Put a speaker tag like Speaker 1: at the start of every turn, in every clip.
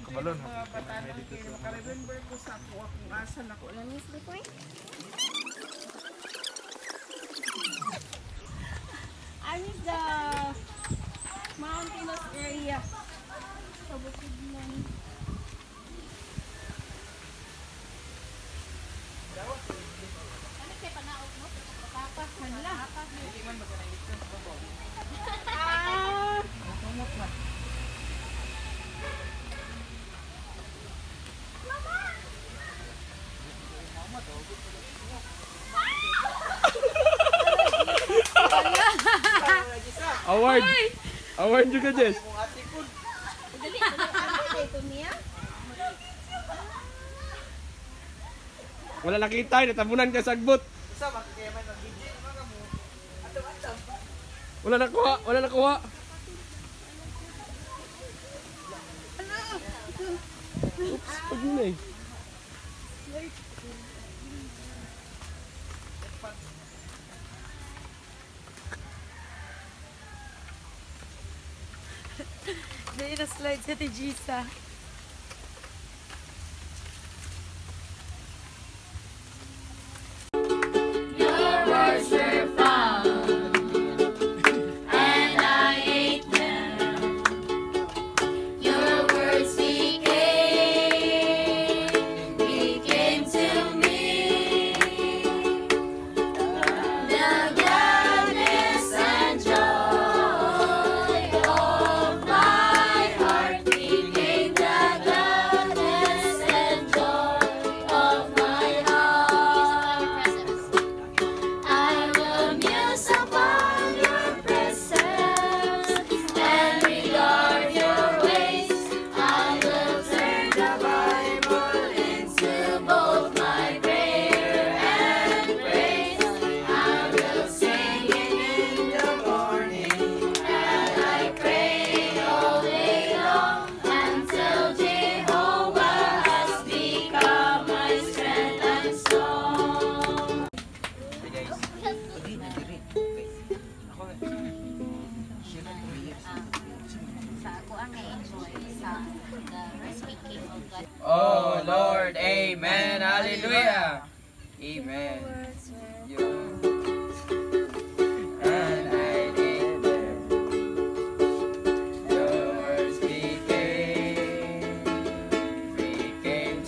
Speaker 1: Kabalon.
Speaker 2: Mga batanon kayo. Maka-remember ko sa ako akong asa na ko. Lanis ba ko eh? I miss the mountainous area. Sa Bukidnon. Ano kayo panaog mo? Patapas man lang. Hindi man maganayin ko.
Speaker 1: Award! Award juga, Jess!
Speaker 2: Dali, ano ito niya?
Speaker 1: Wala nakita, natabunan ka sagbot! Wala nakuha! Wala nakuha! Oops! Pag yun eh!
Speaker 3: Dali na slide sa Tijisa.
Speaker 4: Oh Lord, amen, hallelujah, amen. And I did your words became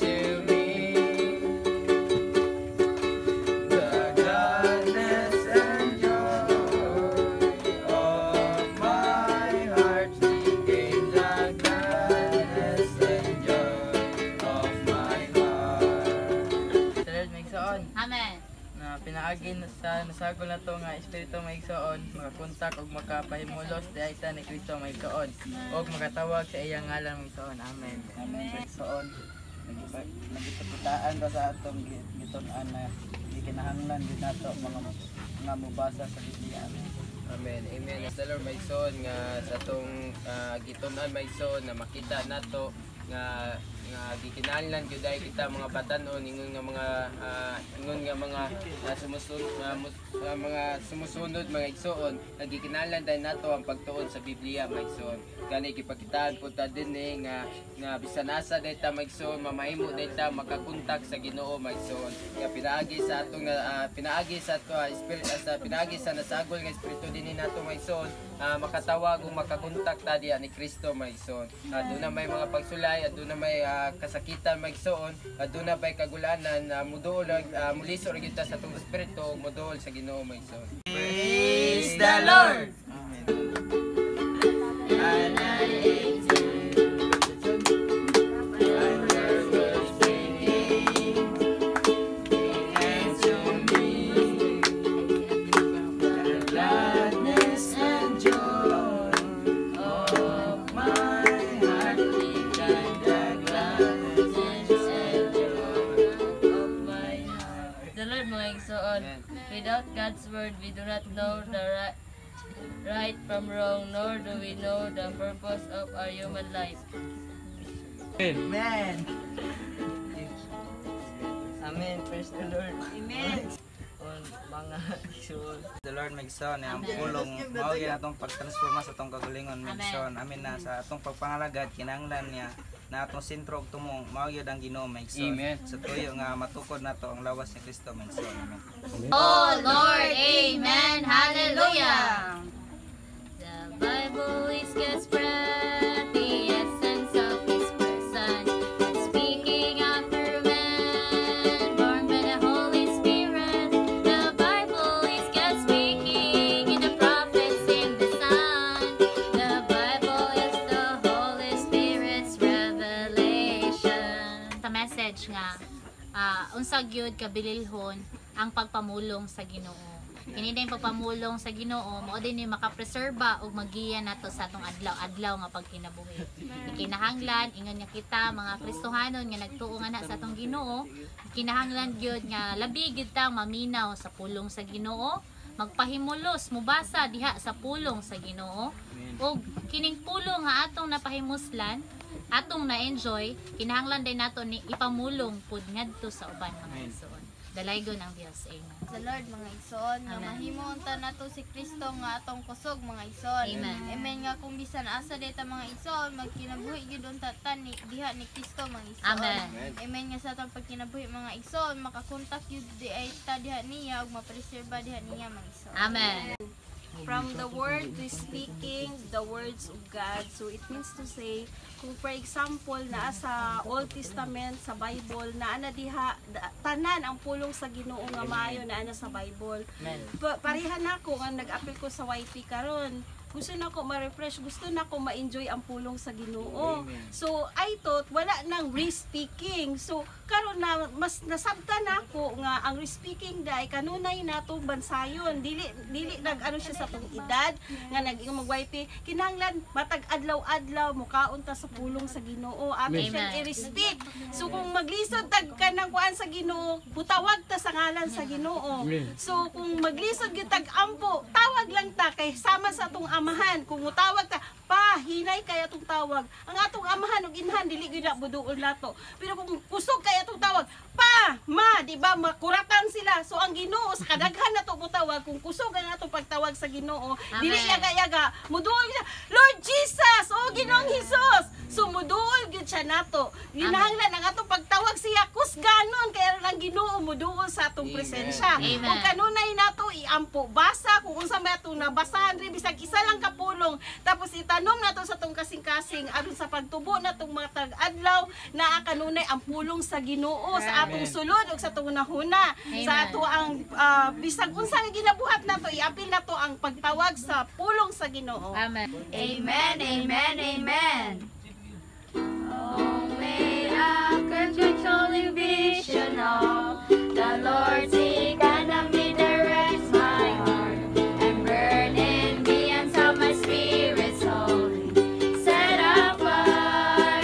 Speaker 4: to me, the gladness and joy of my heart became the gladness and joy of my heart.
Speaker 3: Amen.
Speaker 5: Na pinaagin sa nasagol na to nga espiritu maigsoon, makakontak og makapahimulos di ta ni Kristo maigsoon og makatawag sa iyang ngalan maigsoon. Amen.
Speaker 4: Amen. Soon, nagipakitaan ba sa atong gitunan na gikinahanglan din nato mga mubasa sa Biblia.
Speaker 6: Amen. Amen. Sa Lord maigsoon nga sa atong gitunan maigsoon na makita nato nga gikinahanglan gyud ay kita mga batan-on ingon nga mga sumusunod mga igsoon nga gikinahanglan dahil nato ang pagtuon sa Biblia maigsoon. Kani gipakitaan po ta dinhi nga bisan asa dayta maigsoon mamahimo dayta makakontak sa Ginoo maigsoon. Nga pinaagi sa atong pinaagi sa ato pinaagi sa nasagol nga espiritu dinhi nato maigsoon makatawag ug makakontak ta diha ni Kristo maigsoon. Aduna may mga pagsulay, aduna may kasakitan maigsoon, aduna bay kagulanan muduol muliso ra gyud ta sa atong espiritu ug muduol sa Ginoo maigsoon.
Speaker 4: Praise the Lord. Amen. And I hate you.
Speaker 3: Without God's word, we do not know the right from wrong, nor do we know the purpose of our human life.
Speaker 4: Amen. Amen. Praise the Lord.
Speaker 3: Amen.
Speaker 5: Mga igsoon.
Speaker 4: The Lord maigsoon ang pulong mao gyud atong pagtransforma sa atong kagalingon maigsoon. Amen na sa atong pagpangalagad kinahanglan niya na atong sentro ug tumong mao gyud ang Ginoo maigsoon.
Speaker 6: Amen.
Speaker 4: Sa tuyo nga matukod nato ang lawas ni Kristo maigsoon. Amen.
Speaker 3: Oh Lord, amen, hallelujah. The Bible is God's breath, the essence of His person, speaking out through man, born by the Holy Spirit. The Bible is God speaking in the prophets in the Son. The Bible is the Holy Spirit's revelation. Sa message nga, unsa gyud kabililhon ang pagpamulong sa Ginoo. Kini din pagpamulong sa Ginoo mao din ni makapreserba ug magiya nato sa atong adlaw-adlaw nga pagkinabuhi. Kinahanglan ingon nga kita mga Kristohanon nga nagtuo nga na sa atong Ginoo, kinahanglan gyud nga labi gyud ta maminaw sa pulong sa Ginoo, magpahimulos mubasa diha sa pulong sa Ginoo. Ug kining pulong nga atong napahimuslan, atong na-enjoy, kinahanglan din nato ni ipamulong pud ngadto sa uban mga igsoon. Dalaygon ang Dios. Amen.
Speaker 2: Sa Lord mga igsoon nga
Speaker 3: Amen.
Speaker 2: mahimuunta nato si Kristo nga atong kusog mga igsoon.
Speaker 3: Amen.
Speaker 2: Amen nga kung bisan asa deta mga igsoon magkinabuhi gyud unta ta ni diha ni Kristo mga igsoon.
Speaker 3: Amen.
Speaker 2: Amen nga sa atong pagkinabuhi mga igsoon makakontak gyud di ay ta diha niya ug mapreserba diha niya mga igsoon.
Speaker 3: Amen.
Speaker 7: From the word to speaking the words of God. So it means to say, kung for example, naa sa Old Testament, sa Bible, naa na diha, tanan ang pulong sa Ginoo nga maayo naa na sa Bible. Parehan ako nga nag-apil ko sa YP karon. Gusto na ako ma-refresh, gusto na ako ma-enjoy ang pulong sa Ginoo. So, I thought, wala nang re-speaking. So, karon na, mas nasabtan ako nga ang re-speaking dahil kanunay na itong bansayon. Dili nag-ano siya sa itong edad, nga nag-ingong mag-YP. Kinahanglan, matag adlaw-adlaw, mukaunta sa pulong sa Ginoo. Ato siya
Speaker 3: Amen.
Speaker 7: i-respect. So, kung maglisod tag ka ng kuan sa Ginoo, butawag ta sa ngalan sa Ginoo. So, kung maglisod gyud tag ampo, tawag lang ta kay sama sa atong amahan. Kung mutawag ta, pa, hinay kaya itong tawag. Ang atong amahan ug inhan dili gyud na buduol nato. Pero kung kusog kaya itong tawag, pa, ma, di ba makuratan sila. So ang Ginoo sa kadaghan nato mutawag kung kusog ang atong pagtawag sa Ginoo, dili yaga-yaga, muduol siya, Lord Jesus, o Ginoong Hesus. So muduol gyud siya nato. Ginahanglan ang atong pagtawag siya kusganon kaya ang Ginoo muduol sa atong presensya.
Speaker 3: Amen.
Speaker 7: Kung kanunay nato iampo basa kung unsa may atong nabasahan ri bisag isa lang kapulong tapos itanom nato sa tong kasing-kasing aron sa pagtubo natong mga tag-adlaw naa kanunay ang pulong sa Ginoo sa atong sulod ug sa atong nahuna sa ato ang bisag unsa nga ginabuhat nato iapil nato ang pagtawag sa pulong sa Ginoo.
Speaker 3: Amen.
Speaker 2: Amen, amen, amen.
Speaker 3: Oh, may I controlling vision of the Lord's economy directs my heart and burn in me until my spirit soul. Set apart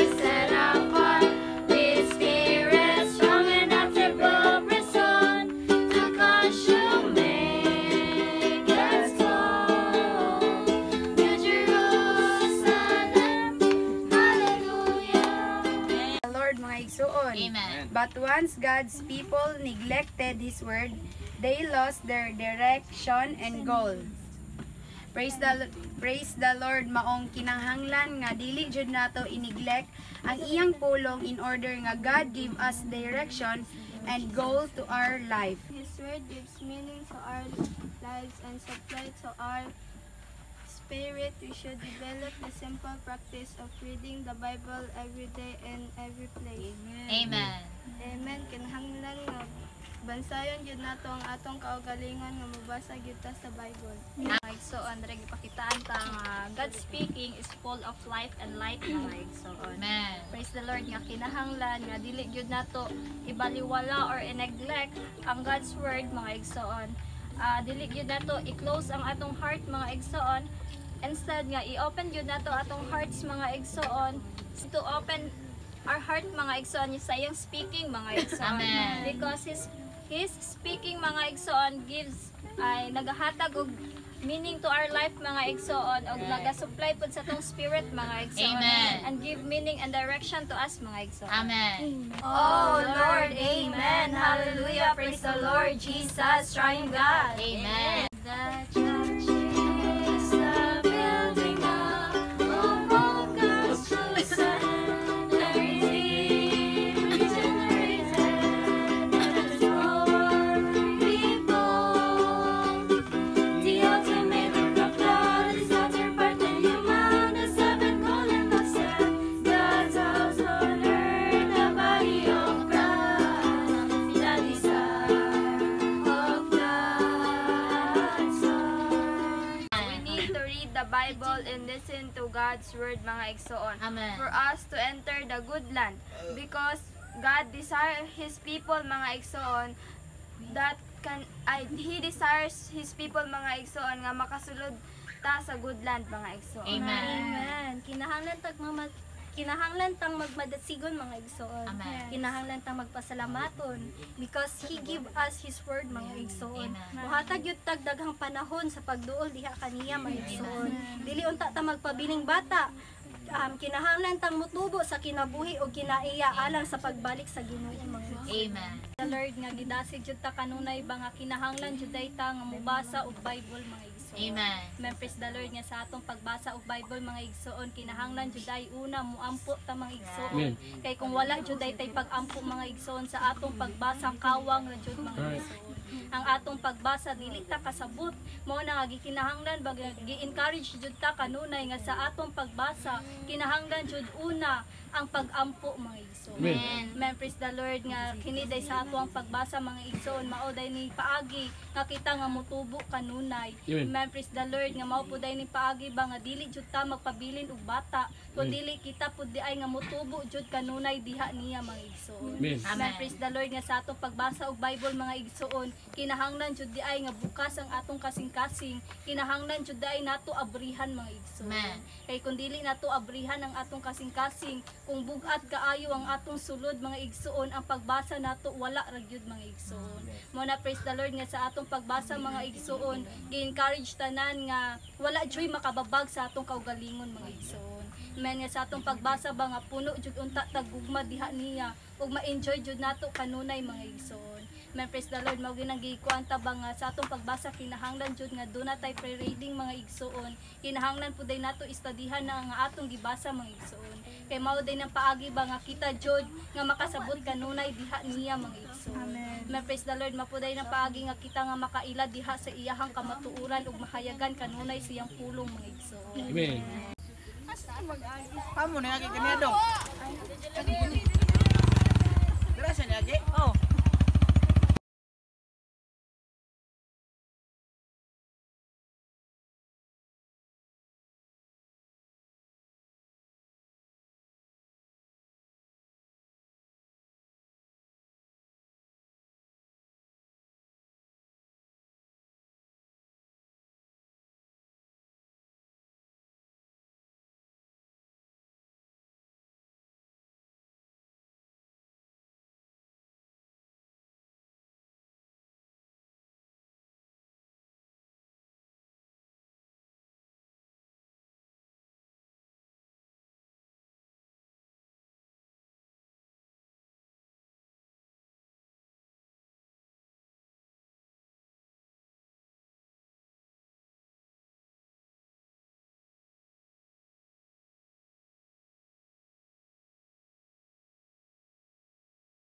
Speaker 3: with spirit strong enough to progress on to consummate God's goal. New Jerusalem, hallelujah.
Speaker 8: Lord mga igsuon.
Speaker 3: Amen.
Speaker 8: But once God's people neglected His word, they lost their direction and goal. Praise the Lord, maong kinahanglan nga dili jud nato i-neglect ang iyang pulong in order nga God give us direction and goal to our life.
Speaker 2: His word gives meaning to our lives and supply to our spirit. We should develop the simple practice of reading the Bible every day and every place.
Speaker 3: Amen.
Speaker 2: Amen. Kinahanglan nga bansayon gyud nato ang atong kaugalingon nga mabasa gyud ta sa Bible.
Speaker 9: Igsoon, diri gipakitaan ta nga God speaking is full of life and light mga igsoon.
Speaker 3: Amen.
Speaker 9: Praise the Lord nga kinahanglan nga dili gyud nato ibaliwala or i-neglect ang God's word mga igsoon. Dili gyud nato i-close ang atong heart mga igsoon. Instead nga i-open gyud nato atong hearts mga igsoon to open our heart mga igsoon sa iyang speaking mga igsoon.
Speaker 3: Amen.
Speaker 9: Because His speaking mga igsoon gives ay nagahatag og meaning to our life mga igsoon og nagasupply pud sa tong spirit mga igsoon.
Speaker 3: Amen.
Speaker 9: And give meaning and direction to us mga igsoon.
Speaker 3: Amen.
Speaker 9: Oh Lord, amen. Hallelujah. Praise the Lord Jesus, Triune God.
Speaker 3: Amen.
Speaker 9: The church is the building up of all God's true sons.
Speaker 2: the Bible and listen to God's word, mga igsoon.
Speaker 3: Amen.
Speaker 2: For us to enter the good land, because God desires His people, mga igsoon, He desires His people, mga igsoon, nga makasulod ta sa good land, mga igsoon.
Speaker 3: Amen.
Speaker 9: Amen. Kinahanglan tang magmadasigon, mga igsoon.
Speaker 3: Amen.
Speaker 9: Kinahanglan tang magpasalamaton because He give us His word, mga igsoon.
Speaker 3: Amen.
Speaker 9: Buhatag yun tag daghang panahon sa pagduol diha kaniya, mga igsoon. Dili unta ta magpabiling bata. Kinahanglan tang mutubo sa kinabuhi o kinaiya alang sa pagbalik sa Ginoo, mga igsoon.
Speaker 3: Amen.
Speaker 9: The Lord nga gidasig jud ta kanunay ba nga kinahanglan jud ta nga mubasa og Bible, mga igsoon.
Speaker 3: Amen.
Speaker 9: Praise the Lord nga sa atong pagbasa og Bible, mga igsoon, kinahanglan jud ay una muampo ta, mga igsoon.
Speaker 1: Amen.
Speaker 9: Kay kung wala jud ay tay pag-ampo, mga igsoon, sa atong pagbasa kawang ra jud, mga
Speaker 1: Right.
Speaker 9: igsoon. Ang atong pagbasa dili ta kasabot, mao na nga gikinahanglan bag gi-encourage jud ta kanunay nga sa atong pagbasa kinahanglan jud una ang pag-ampo, mga igsoon.
Speaker 3: Amen.
Speaker 9: Praise the Lord nga kini day sa atong pagbasa, mga igsoon, mao day ni paagi nga kita nga mutubo kanunay.
Speaker 1: Amen.
Speaker 9: Praise the Lord nga mao pud day ni paagi ba nga dili jud ta magpabilin og bata, kun dili kita pud di ay nga mutubo jud kanunay diha niya, mga igsoon.
Speaker 1: Amen.
Speaker 3: Amen.
Speaker 9: Praise the Lord nga sa atong pagbasa og Bible, mga igsoon, kinahanglan jud di ay nga bukas ang atong kasing-kasing, kinahanglan jud di ay nato abrihan, mga igsoon.
Speaker 3: Amen.
Speaker 9: Kay kung dili nato abrihan ang atong kasing-kasing, kung bugat kaayo ang atong sulod, mga igsoon, ang pagbasa nato wala ra gyud, mga igsoon. Mo na praise the Lord nga sa atong pagbasa, mga igsoon, gi-encourage tanan nga wala joy makababag sa atong kaugalingon, mga igsoon. Men nga sa atong pagbasa ba nga puno jud unta tagugma diha niya ug ma-enjoy jud nato kanunay, mga igsoon. Men praise the Lord, mao ginang gikuan ta ba nga sa atong pagbasa kinahanglan jud nga do na tay pre-reading, mga igsoon. Kinahanglan pud day nato istudihan na nga atong gibasa, mga igsoon. Kay mao day nang paagi ba nga kita jud nga makasabot kanunay diha niya, mga igsoon. Men praise the Lord, mapuday nang paagi nga kita nga makaila diha sa iyahang kamatuoran ug mahayagan kanunay siyang pulong, mga igsoon.
Speaker 1: Amen.
Speaker 5: Kamu nih lagi kena dong. Berasa nih lagi? Oh.